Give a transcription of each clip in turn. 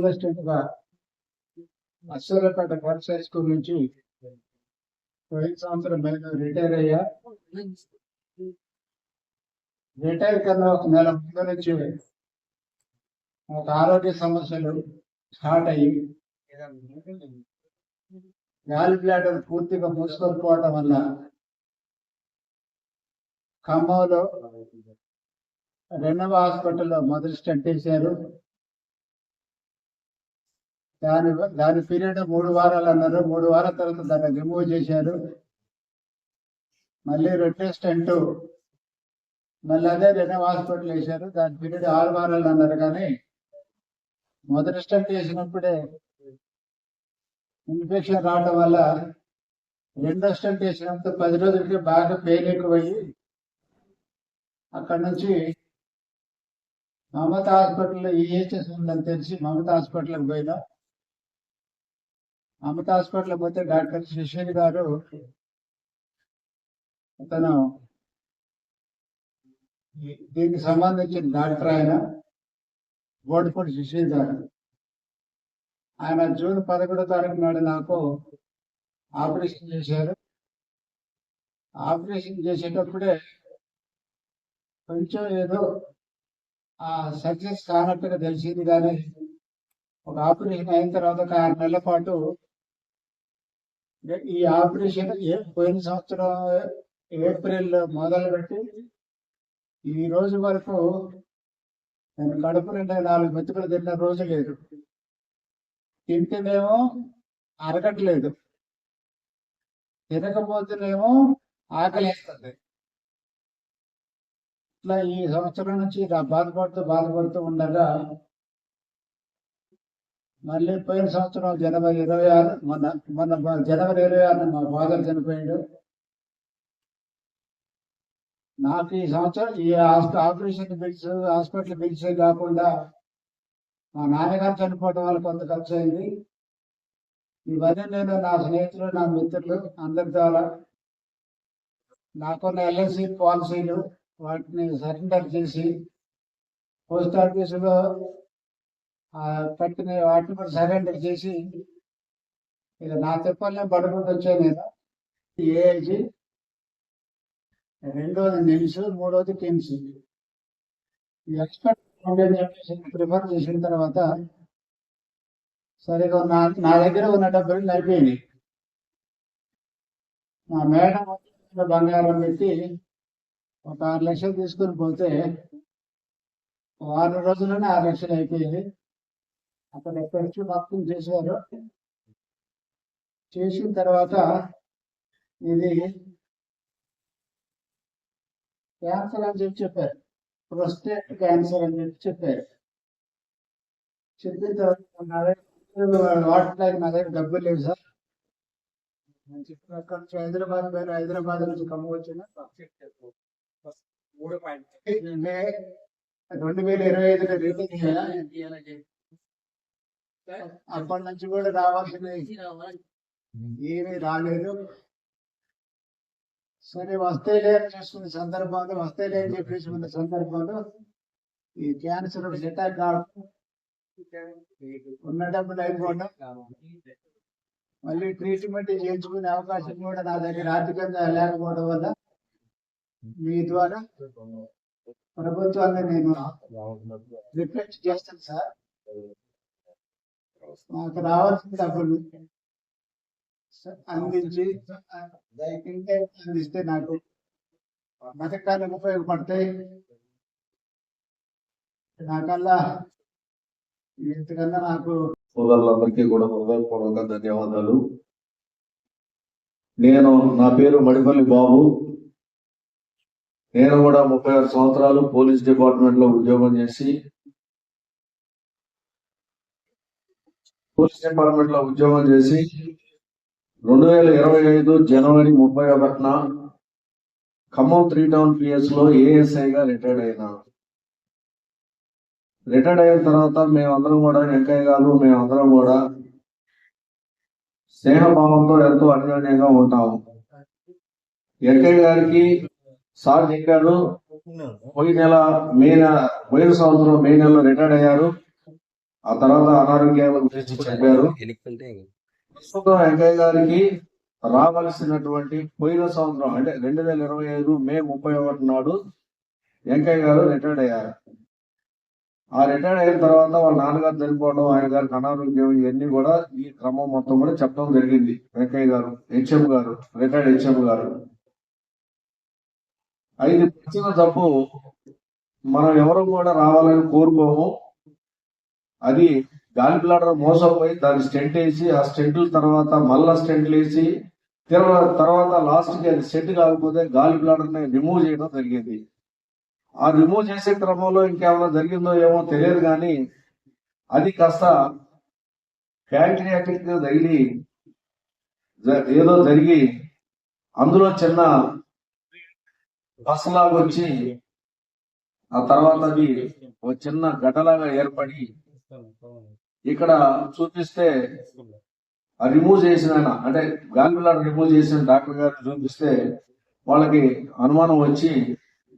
School assistant గా Ashwarapeta girls high school నుంచి పోయిన సంవత్సరం రిటైర్ అయ్యా. రిటైర్ కన్నా ఒక నెల ముందు నుంచి ఒక ఆరోగ్య సమస్యలు స్టార్ట్ అయ్యి గాలి బ్లాడర్ పూర్తిగా మూసుకొనిపోవడం వల్ల ఖమ్మంలో రెండవ హాస్పిటల్లో మొదటి స్టంట్ వేశారు. దాని పీరియడ్ 3 వారాలు అన్నారు. 3 వారాల తర్వాత దాన్ని రిమూవ్ చేశారు. మళ్ళీ రెండో స్టంట్ మళ్ళీ అదే రెండవ హాస్పిటల్ వేశారు. దాని పీరియడ్ 6 వారాలు అన్నారు. కానీ మొదటి స్టంట్ వేసినప్పుడే ఇన్ఫెక్షన్ రావడం వల్ల రెండో స్టంట్ వేసినప్పుడు 10 రోజులకి బాగా పెయిన్ ఎక్కువయ్యి అక్కడ నుంచి మమతా హాస్పిటల్లో ఈహెచ్ఎస్ ఉందని తెలిసి మమతా హాస్పిటల్కి పోయినా. మమతా హాస్పిటల్ పోతే డాక్టర్ శశిర్ గారు, అతను దీనికి సంబంధించిన డాక్టర్, ఆయన బోడిపూడి శశిర్ గారు, ఆయన జూన్ 11వ తారీఖు నాడు నాకు ఆపరేషన్ చేశారు. ఆపరేషన్ చేసేటప్పుడే కొంచెం ఏదో సక్సెస్ కానట్టుగా తెలిసింది. కానీ ఒక ఆపరేషన్ అయిన తర్వాత ఒక 6 నెలల పాటు ఈ ఆపరేషన్ పోయిన సంవత్సరం ఏప్రిల్ మొదలుపెట్టి ఈ రోజు వరకు నేను కడుపు నిండా 4 మెతుకులు తిన్న రోజు లేదు. తింటేనేమో అరగట్లేదు, తినకపోతేనేమో ఆకలిస్తుంది. ఇట్లా ఈ సంవత్సరం నుంచి బాధపడుతూ ఉండగా మళ్ళీ పోయిన సంవత్సరం జనవరి 26 మొన్న జనవరి 26 మా ఫాదర్ చనిపోయాడు. నాకు ఈ సంవత్సరం ఈ ఆపరేషన్ బిల్స్, హాస్పిటల్ బిల్స్ కాకుండా మా నాన్నగారు చనిపోవడం వల్ల కొంత ఖర్చు అయింది. ఇవన్నీ నేను నా స్నేహితులు, నా మిత్రులు అందరి ద్వారా నాకున్న ఎల్ఐసి పాలసీలు వాటిని సరెండర్ చేసి పోస్ట్ ఆఫీసులో కట్టిన వాటిని కూడా సరెండర్ చేసి ఇక నా తిప్పల్ని పడుకుంటూ వచ్చాను. నేను ఏజ్, రెండోది నిమ్స్, మూడోది కిమ్స్. ఈ ఎక్స్పర్ట్ ప్రిఫర్ చేసిన తర్వాత సరిగా నా దగ్గర ఉన్న డబ్బులు అయిపోయినాయి. మా మేడం బంగారం పెట్టి ఒక 6 లక్షలు తీసుకుని పోతే 6 రోజుల్లోనే 6 లక్షలు అయిపోయింది. అక్కడ ఖర్చు మొత్తం చేశారు. చేసిన తర్వాత ఇది క్యాన్సర్ అని చెప్పారు, ప్రోస్టేట్ క్యాన్సర్ అని చెప్పారు. చెప్పిన తర్వాత వాటికి నా దగ్గర డబ్బులు లేవు సార్. అక్కడ నుంచి హైదరాబాద్ పోయిన, హైదరాబాద్ నుంచి ఖమ్మం వచ్చిన 2025లో రిలీజ్. అప్పటి నుంచి కూడా రావాల్సిన ఏమీ రాలేదు. సరే వస్తే లేని చూసుకునే సందర్భంలో, వస్తే లేని చెప్పేసి ఉన్న సందర్భంలో ఈ క్యాన్సర్ సెటాక్ కావడం, ఉన్న డబ్బులు అయిపోవడం, మళ్ళీ ట్రీట్మెంట్ చేయించుకునే అవకాశం కూడా నా దగ్గర ఆర్థికంగా లేకపోవడం వల్ల మీ ద్వారా ప్రభుత్వాన్ని నేను రిక్వెస్ట్ చేస్తాను సార్, నాకు రావాల్సిన డబ్బులు అందిస్తే నాకు బతకాలకు ఉపయోగపడతాయి. నాకల్లా ఇంతకన్నా నాకు సోదరులందరికీ కూడా హృదయపూర్వక ధన్యవాదాలు. నా పేరు మడిపల్లి బాబు. నేను కూడా 36 సంవత్సరాలు పోలీస్ డిపార్ట్మెంట్ లో ఉద్యోగం చేసి 2025 జనవరి 31న ఖమ్మం 3 టౌన్ పిఎస్ లో ఏఎస్ఐగా రిటైర్డ్ అయినా. రిటైర్డ్ అయిన తర్వాత మేమందరం కూడా, వెంకయ్య గారు మేమందరం కూడా స్నేహభావంతో ఎంతో అన్యోన్యంగా ఉంటాము. వెంకయ్య గారికి సార్ చెప్పారు, పోయిన సంవత్సరం మే నెలలో రిటైర్డ్ అయ్యారు. ఆ తర్వాత అనారోగ్యాల గురించి చెప్పారు. ప్రస్తుతం వెంకయ్య గారికి రావాల్సినటువంటి పోయిన సంవత్సరం అంటే 2025 మే 31 నాడు వెంకయ్య గారు రిటైర్డ్ అయ్యారు. ఆ రిటైర్డ్ అయిన తర్వాత వాళ్ళ నాన్నగారు చనిపోవడం, ఆయన గారికి అనారోగ్యం, ఇవన్నీ కూడా ఈ క్రమం మొత్తం కూడా చెప్పడం జరిగింది. వెంకయ్య గారు హెచ్ఎం గారు, రిటైర్డ్ హెచ్ఎం గారు. అయితే వచ్చిన తప్పు మనం ఎవరు కూడా రావాలని కోరుకోము. అది గాలి బ్లాడర్ మోసపోయి దాన్ని స్టెంట్ వేసి, ఆ స్టెంట్ల తర్వాత మళ్ళా స్టెంట్లు వేసి తర్వాత లాస్ట్ కి అది సెట్ కాకపోతే గాలి బ్లాడర్ ని రిమూవ్ చేయడం జరిగింది. ఆ రిమూవ్ చేసే క్రమంలో ఇంకేమైనా జరిగిందో ఏమో తెలియదు, కానీ అది కాస్త ప్యాంక్రియాటిక్ తగిలి ఏదో జరిగి అందులో చిన్న బసలాగా వచ్చి ఆ తర్వాత అది ఒక చిన్న గడ్డలాగా ఏర్పడి ఇక్కడ చూపిస్తే రిమూవ్ చేసిన అంటే గాలి బ్లాడర్ రిమూవ్ చేసిన డాక్టర్ గారు చూపిస్తే వాళ్ళకి అనుమానం వచ్చి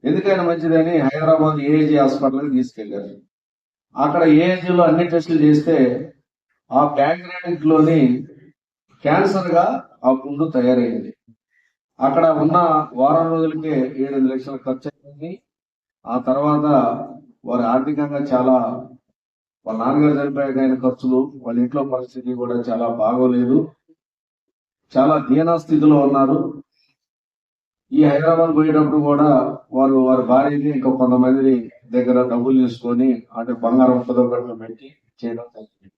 ఎందుకైనా మంచిదని హైదరాబాద్ ఏఏజీ హాస్పిటల్కి తీసుకెళ్లారు. అక్కడ ఏఏజీలో అన్ని టెస్టులు చేస్తే ఆ ప్యాంక్రియాటిక్ లోని క్యాన్సర్ గా ఆ పుండు తయారైంది. అక్కడ ఉన్న వారం రోజులకే 7 లక్షలు ఖర్చు అయింది. ఆ తర్వాత వారి ఆర్థికంగా చాలా, వాళ్ళ నాన్నగారు చనిపోయాక అయిన ఖర్చులు, వాళ్ళ ఇంట్లో పరిస్థితి కూడా చాలా బాగోలేదు, చాలా దీనా స్థితిలో ఉన్నారు. ఈ హైదరాబాద్ పోయేటప్పుడు కూడా వారి భార్యని ఇంకా కొంతమంది దగ్గర డబ్బులు తీసుకొని అంటే బంగారం పొదగట్లో పెట్టి చేయడం జరిగింది.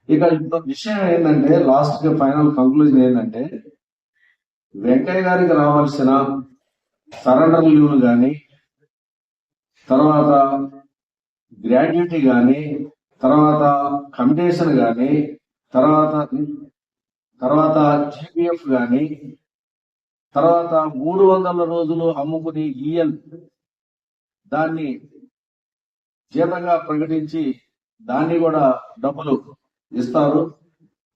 ఇక ఇప్పుడు విషయం ఏంటంటే లాస్ట్ కి ఫైనల్ కంక్లూజన్ ఏంటంటే వెంకయ్య గారికి రావాల్సిన సరెండర్ లీవ్లు కానీ, తర్వాత గ్రాడ్యుయేటీ కానీ, తర్వాత కమిటేషన్ కానీ, తర్వాత జీపీఎఫ్ కానీ, తర్వాత 300 రోజులు అమ్ముకుని ఈఎల్ దాన్ని జీతంగా ప్రకటించి దాన్ని కూడా డబ్బులు ఇస్తారు.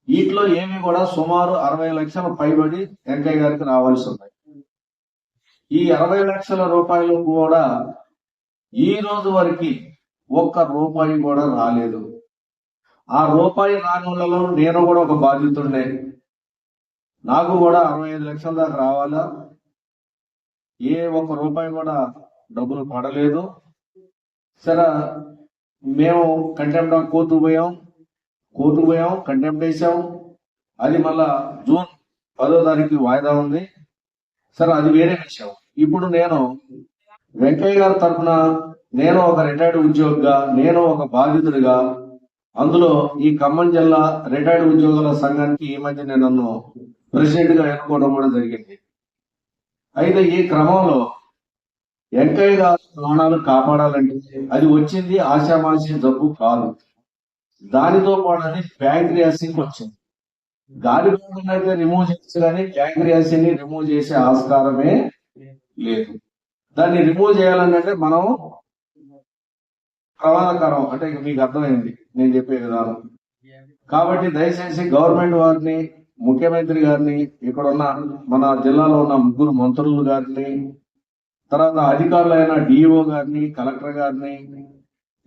వీటిలో ఏమి కూడా సుమారు 60 లక్షల పైబడి వెంకయ్య గారికి రావాల్సి ఉన్నాయి. ఈ 60 లక్షల రూపాయలు కూడా ఈ రోజు వరకు ఒక్క రూపాయి కూడా రాలేదు. ఆ రూపాయి రాని వాళ్ళలో నేను కూడా ఒక బాధితుడినే. నాకు కూడా 65 లక్షల దాకా రావాలా, ఏ ఒక్క రూపాయి కూడా డబ్బులు పడలేదు. సరే, మేము కంటెంప్ట్ ఆఫ్ కోర్టు పోయాం, కంటెంప్ట్ వేసాం. అది మళ్ళా జూన్ 10వ తారీఖు వాయిదా ఉంది. సరే, అది వేరే విషయం. ఇప్పుడు నేను వెంకయ్య గారి తరఫున నేను ఒక రిటైర్డ్ ఉద్యోగిగా, నేను ఒక బాధితుడిగా, అందులో ఈ ఖమ్మం జిల్లా రిటైర్డ్ ఉద్యోగుల సంఘానికి ఈ మధ్య నేను నన్ను ప్రెసిడెంట్ గా ఎన్నుకోవడం కూడా జరిగింది. అయితే ఈ క్రమంలో వెంకయ్య గారి ప్రాణాలు కాపాడాలంటే అది వచ్చింది ఆశామాషి జబ్బు కాదు. దానితో పాటు ప్యాంక్రియాసిస్ వచ్చింది. గాలి బ్లాడర్ అయితే రిమూవ్ చేసి కానీ ప్యాంక్రియాసిస్ ని రిమూవ్ చేసే ఆస్కారమే లేదు. దాన్ని రిమూవ్ చేయాలంటే మనం ప్రమాదకరం, అంటే మీకు అర్థమైంది నేను చెప్పే విధానం. కాబట్టి దయచేసి గవర్నమెంట్ వారిని, ముఖ్యమంత్రి గారిని, ఇక్కడ ఉన్న మన జిల్లాలో ఉన్న 3 మంత్రులు గారిని, తర్వాత అధికారులైన డిఓ గారిని, కలెక్టర్ గారిని,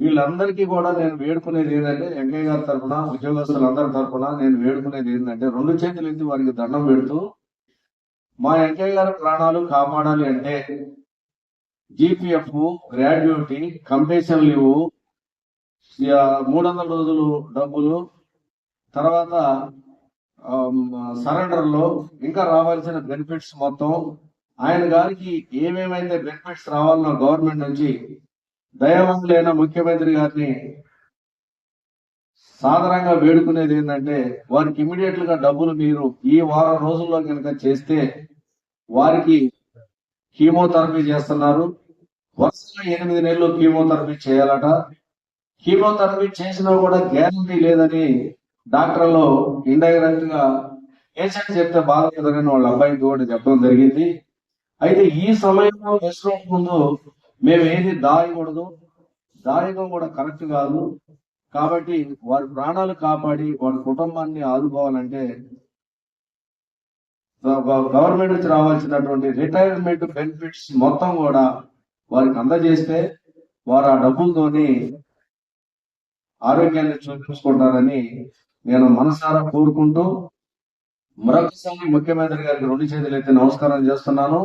వీళ్ళందరికీ కూడా నేను వేడుకునేది ఏంటంటే వెంకయ్య గారి తరఫున, ఉద్యోగస్తులందరి తరఫున నేను వేడుకునేది ఏంటంటే 2 చేతులు ఎత్తి వారికి దండం పెడుతూ, మా వెంకయ్య గారి ప్రాణాలు కాపాడాలి అంటే జీపీఎఫ్, గ్రాడ్యుయేటీ, కంపెన్సేషన్ లీవ్, 300 రోజులు డబ్బులు, తర్వాత సరెండర్ లో ఇంకా రావాల్సిన బెనిఫిట్స్ మొత్తం, ఆయన గారికి ఏమేమైతే బెనిఫిట్స్ రావాలనో గవర్నమెంట్ నుంచి దయావంతులైన ముఖ్యమంత్రి గారిని సాధారణంగా వేడుకునేది ఏంటంటే వారికి ఇమీడియట్ గా డబ్బులు మీరు ఈ వారం రోజుల్లో కనుక చేస్తే, వారికి కీమోథెరపీ చేస్తున్నారు, వరుసగా 8 నెలలు కీమోథెరపీ చేయాలట. కీమోథెరపీ చేసినా కూడా గ్యారంటీ లేదని డాక్టర్లు ఇండైరెక్ట్ గా పేషెంట్ చెప్తే బాధపడదని వాళ్ళ అబ్బాయికి కూడా చెప్పడం జరిగింది. అయితే ఈ సమయంలో రెస్టారెంట్ ముందు మేము ఏది దాయకూడదు, దాయకం కూడా కరెక్ట్ కాదు. కాబట్టి వారి ప్రాణాలు కాపాడి వారి కుటుంబాన్ని ఆదుకోవాలంటే గవర్నమెంట్ నుంచి రావాల్సినటువంటి రిటైర్మెంట్ బెనిఫిట్స్ మొత్తం కూడా వారికి అందజేస్తే వారు ఆ డబ్బులతోని ఆరోగ్యాన్ని చూపించుకుంటారని నేను మనసారా కోరుకుంటూ మరొకసారి ముఖ్యమంత్రి గారికి 2 చేతులెత్తి నమస్కారం చేస్తున్నాను.